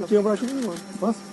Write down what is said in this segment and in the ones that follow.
Tinha abraço nenhum, basta.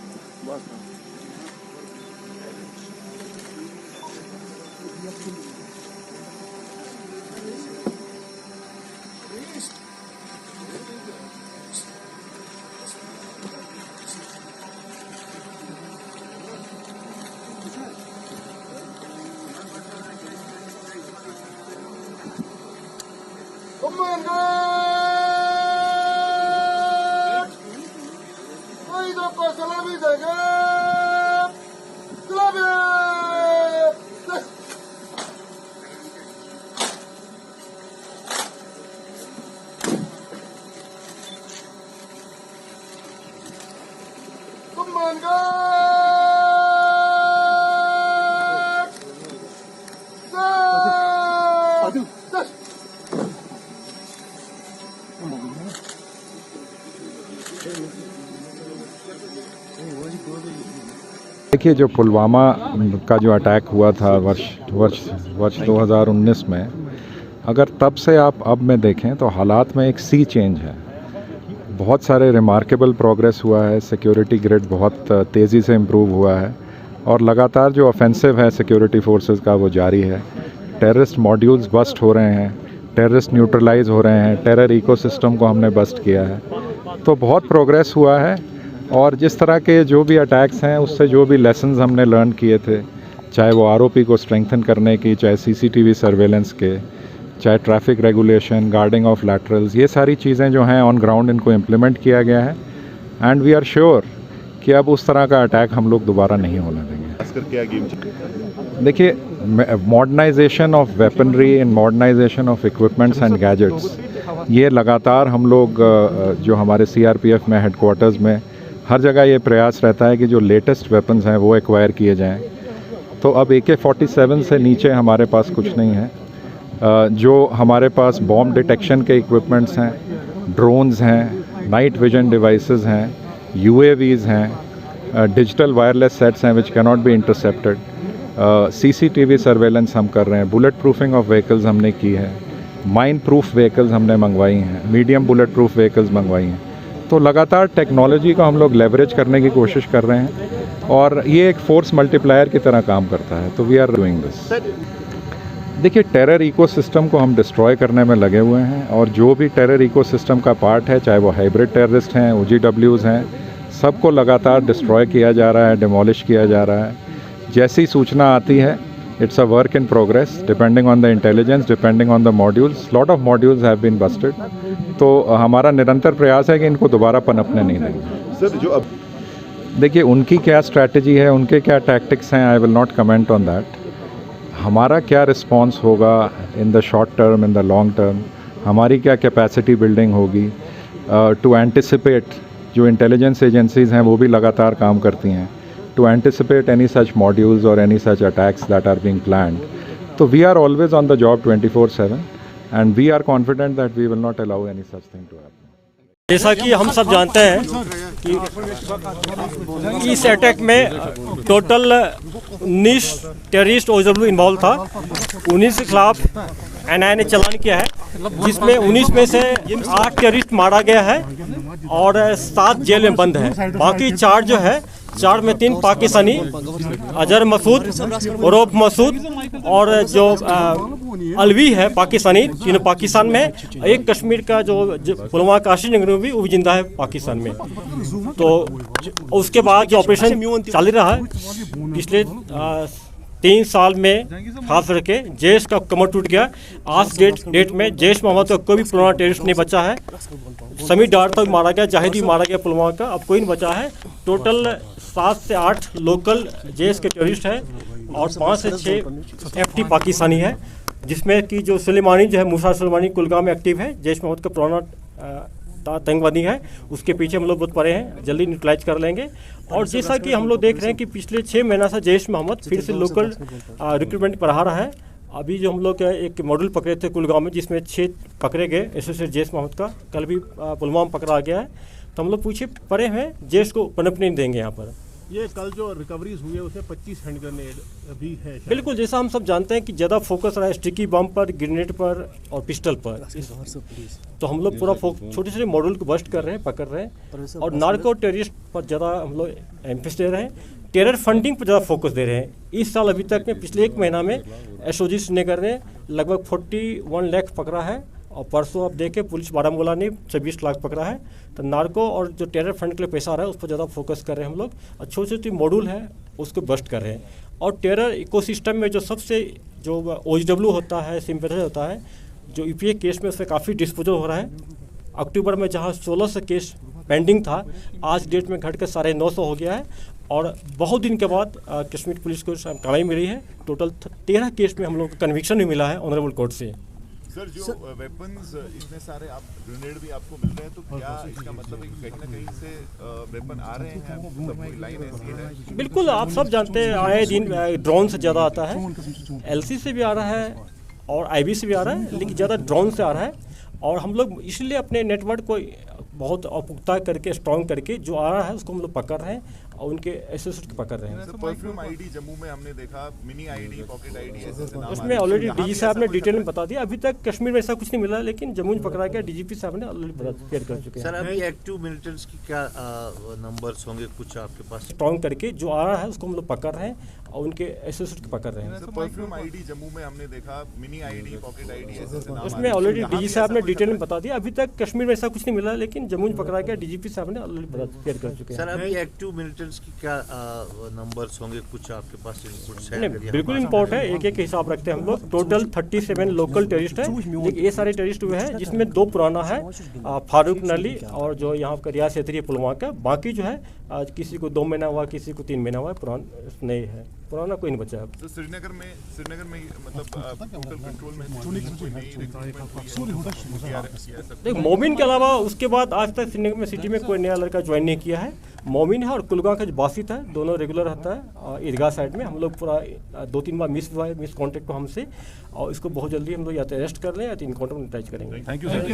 देखिए, जो पुलवामा का जो अटैक हुआ था वर्ष 2019 में, अगर तब से आप अब में देखें तो हालात में एक सी चेंज है। बहुत सारे रिमार्केबल प्रोग्रेस हुआ है, सिक्योरिटी ग्रिड बहुत तेज़ी से इम्प्रूव हुआ है और लगातार जो ऑफेंसिव है सिक्योरिटी फोर्सेस का वो जारी है। टेररिस्ट मॉड्यूल्स बस्ट हो रहे हैं, टेररिस्ट न्यूट्रलाइज हो रहे हैं, टेरर इकोसिस्टम को हमने बस्ट किया है, तो बहुत प्रोग्रेस हुआ है। और जिस तरह के जो भी अटैक्स हैं उससे जो भी लेसन्स हमने लर्न किए थे, चाहे वो आरओपी को स्ट्रेंथन करने की, चाहे सीसीटीवी सर्वेलेंस के, चाहे traffic regulation, guarding of laterals, ये सारी चीज़ें जो हैं ऑन ग्राउंड इनको इम्प्लीमेंट किया गया है एंड वी आर श्योर कि अब उस तरह का अटैक हम लोग दोबारा नहीं होने देंगे। देखिए, modernization of weaponry and modernization of equipments and gadgets, ये लगातार हम लोग जो हमारे सीआरपीएफ में हेडक्वार्टर्स में हर जगह ये प्रयास रहता है कि जो लेटेस्ट वेपन्स हैं वो एक्वायर किए जाएं। तो अब AK-47 से नीचे हमारे पास कुछ नहीं है। जो हमारे पास बॉम्ब डिटेक्शन के इक्विपमेंट्स हैं, ड्रोन्स हैं, नाइट विजन डिवाइसेस हैं, UAVs हैं, डिजिटल वायरलेस सेट्स हैं which cannot be intercepted, CCTV surveillance हम कर रहे हैं, बुलेट प्रूफिंग ऑफ व्हीकल्स हमने की है, माइन प्रूफ व्हीकल्स हमने मंगवाई हैं, मीडियम बुलेट प्रूफ व्हीकल्स मंगवाई हैं। तो लगातार टेक्नोलॉजी को हम लोग लेवरेज करने की कोशिश कर रहे हैं और ये एक फोर्स मल्टीप्लायर की तरह काम करता है। तो वी आर डूइंग दिस। देखिए, टेरर इकोसिस्टम को हम डिस्ट्रॉय करने में लगे हुए हैं और जो भी टेरर इकोसिस्टम का पार्ट है, चाहे वो हाइब्रिड टेररिस्ट हैं, OGWs हैं, सबको लगातार डिस्ट्रॉय किया जा रहा है, डिमोलिश किया जा रहा है। जैसी सूचना आती है, it's a work in progress depending on the intelligence, depending on the modules. Lot of modules have been busted. तो हमारा निरंतर प्रयास है कि इनको दोबारा पनपने नहीं देंगे। सर, जो अब देखिए, उनकी क्या स्ट्रैटेजी है, उनके क्या टैक्टिक्स हैं, I will not comment on that. हमारा क्या रिस्पॉन्स होगा in the short term, in the long term, हमारी क्या कैपेसिटी बिल्डिंग होगी टू एंटिसिपेट। जो इंटेलिजेंस एजेंसीज़ हैं वो भी लगातार काम करती हैं to anticipate any such modules or any such attacks that are being planned. So we are always on the job 24/7 and we are confident that we will not allow any such thing to happen. जैसा कि हम सब जानते हैं कि इस attack में total 19 terrorist OGW involve था। 19 के खिलाफ NIA ने चालान किया है, जिसमें 19 में से 8 टेररिस्ट मारा गया है और 7 जेल में बंद है। बाकी 4 जो है, 4 में 3 पाकिस्तानी, अजहर मसूद, उर्फ मसूद और जो अलवी है पाकिस्तानी, तीनों पाकिस्तान में। एक कश्मीर का जो पुलवामा का आशीष नगरी वो भी जिंदा है पाकिस्तान में। तो उसके बाद जो ऑपरेशन चल रहा है पिछले 3 साल में, खास करके जैश का कमर टूट गया। आज डेट में जैश मोहम्मद का कोई भी पुलवामा टेररिस्ट नहीं बचा है। समीर डार तो मारा गया, जाहिद भी मारा गया पुलवामा का, अब कोई नहीं बचा है। टोटल 7 से 8 लोकल जैश के टेररिस्ट हैं और 5 से 6 FT पाकिस्तानी है, जिसमें कि जो सुलेमानी जो है, मूसा सुलेमानी कुलगाम में एक्टिव है, जैश मोहम्मद का पुराना आतंकवादी है, उसके पीछे हम लोग बहुत पड़े हैं, जल्दी न्यूट्रलाइज कर लेंगे। और जैसा कि हम लोग देख रहे हैं कि पिछले 6 महीना से जैश मोहम्मद फिर से लोकल रिक्रूटमेंट बढ़ा रहा है। अभी जो हम लोग एक मॉडल पकड़े थे कुलगाम में, जिसमें 6 पकड़े गए एसोसिएट जैश मोहम्मद का, कल भी पुलवामा पकड़ा गया है। तो हम लोग पूछे पड़े हैं, जैश को पनप नहीं देंगे यहाँ पर। ये कल जो रिकवरीज हुई है उसमें 25 हैंड ग्रेनेड भी है शायद। बिल्कुल, जैसा हम सब जानते हैं कि ज़्यादा फोकस रहा है स्टिकी बम पर, ग्रेनेड पर और पिस्टल पर। तो हम लोग पूरा छोटे छोटे मॉडल को बस्ट कर रहे हैं, पकड़ रहे हैं, और नार्को टेररिस्ट पर ज़्यादा हम लोग एम्फेसिस दे रहे हैं। टेरर फंडिंग पर ज़्यादा फोकस दे रहे हैं। इस साल अभी तक में पिछले 1 महीना में एसओजी श्रीनगर ने लगभग 41 लाख पकड़ा है, और परसों आप देखें पुलिस बारामूला ने 26 लाख पकड़ा है। तो नार्को और जो टेरर फंड के लिए पैसा आ रहा है उस पर ज़्यादा फोकस कर रहे हैं हम लोग, और छोटे छोटे मॉड्यूल है उसको बस्ट कर रहे हैं। और टेरर इकोसिस्टम में जो सबसे जो OHW होता है, सिंपैथी होता है, जो EPA केस में उसमें काफ़ी डिस्पोजल हो रहा है। अक्टूबर में जहाँ 1600 केस पेंडिंग था, आज डेट में घटकर 950 हो गया है। और बहुत दिन के बाद कश्मीर पुलिस को कार्रवाई मिली है। टोटल 13 केस में हम लोग को कन्विक्शन भी मिला है ऑनरेबल कोर्ट से। सर, जो वेपन्स इतने सारे आप ग्रेनेड भी आपको मिल रहे हैं, तो क्या इसका मतलब है कि कहीं ना कहीं से वेपन आ रहे हैं, मतलब कोई लाइन ऐसी है? बिल्कुल, आप सब जानते हैं आए दिन ड्रोन से ज़्यादा आता है, LC से भी आ रहा है और IB से भी आ रहा है, लेकिन ज़्यादा ड्रोन से आ रहा है। और हम लोग इसलिए अपने नेटवर्क को बहुत पुख्ता करके, स्ट्रॉन्ग करके, जो आ रहा है उसको हम लोग पकड़ रहे हैं और उनके एसोसिएट पकड़ रहे हैं। परफ्यूम आईडी जम्मू में हमने देखा, मिनी आईडी, पॉकेट आईडी, ऐसे नाम उसमें ऑलरेडी DG साहब ने डिटेल में बता दिया। अभी तक कश्मीर में ऐसा कुछ नहीं मिला, लेकिन जम्मू में पकड़ा गया, DGP साहब ने ऑलरेडी शेयर कर चुके हैं। सर, अभी एक्टिव मिलिटेंट्स की क्या नंबर्स होंगे कुछ आपके पास? स्ट्रॉन्ग करके जो आ रहा है उसको हम लोग पकड़ रहे हैं और उनके एसोसिएट पकड़ रहे हैं। परफ्यूम आईडी जम्मू में हमने देखा, मिनी आईडी, पॉकेट आईडी, ऐसे नाम उसमें ऑलरेडी DG साहब ने डिटेल में बता दिया। अभी तक कश्मीर में ऐसा कुछ नहीं मिला, लेकिन जम्मू में पकड़ा गया, DGP साहब ने ऑलरेडी शेयर कर चुके हैं। सर, अभी एक्टिव मिलिटेंट्स की क्या नंबर्स होंगे कुछ आपके पास? नहीं, बिल्कुल इम्पोर्ट है, एक एक हिसाब रखते हैं हम लोग। टोटल 37 लोकल टेररिस्ट है, लेकिन ये सारे टेररिस्ट हुए हैं, जिसमें 2 पुराना है, फारूक नली और जो यहाँ का रियाज क्षेत्रीय पुलवामा का। बाकी जो है किसी को 2 महीना हुआ, किसी को 3 महीना हुआ, पुराना नहीं है, पुराना कोई नहीं बचा है। तो श्रीनगर में मतलब टोटल कंट्रोल में कोई नई रिक्रूटमेंट हुई है? देख, मोमिन के अलावा उसके बाद आज तक श्रीनगर में सिटी में कोई नया लड़का ज्वाइन नहीं किया है। मोमिन है और कुलगाम का जो बासित है, दोनों रेगुलर रहता है ईदगाह साइड में। हम लोग पूरा 2-3 बार मिस कॉन्टेक्ट को हमसे, और इसको बहुत जल्दी हम लोग या तो अरेस्ट कर लें या तो इनकाउंटर में अटैच करेंगे। Thank you sir.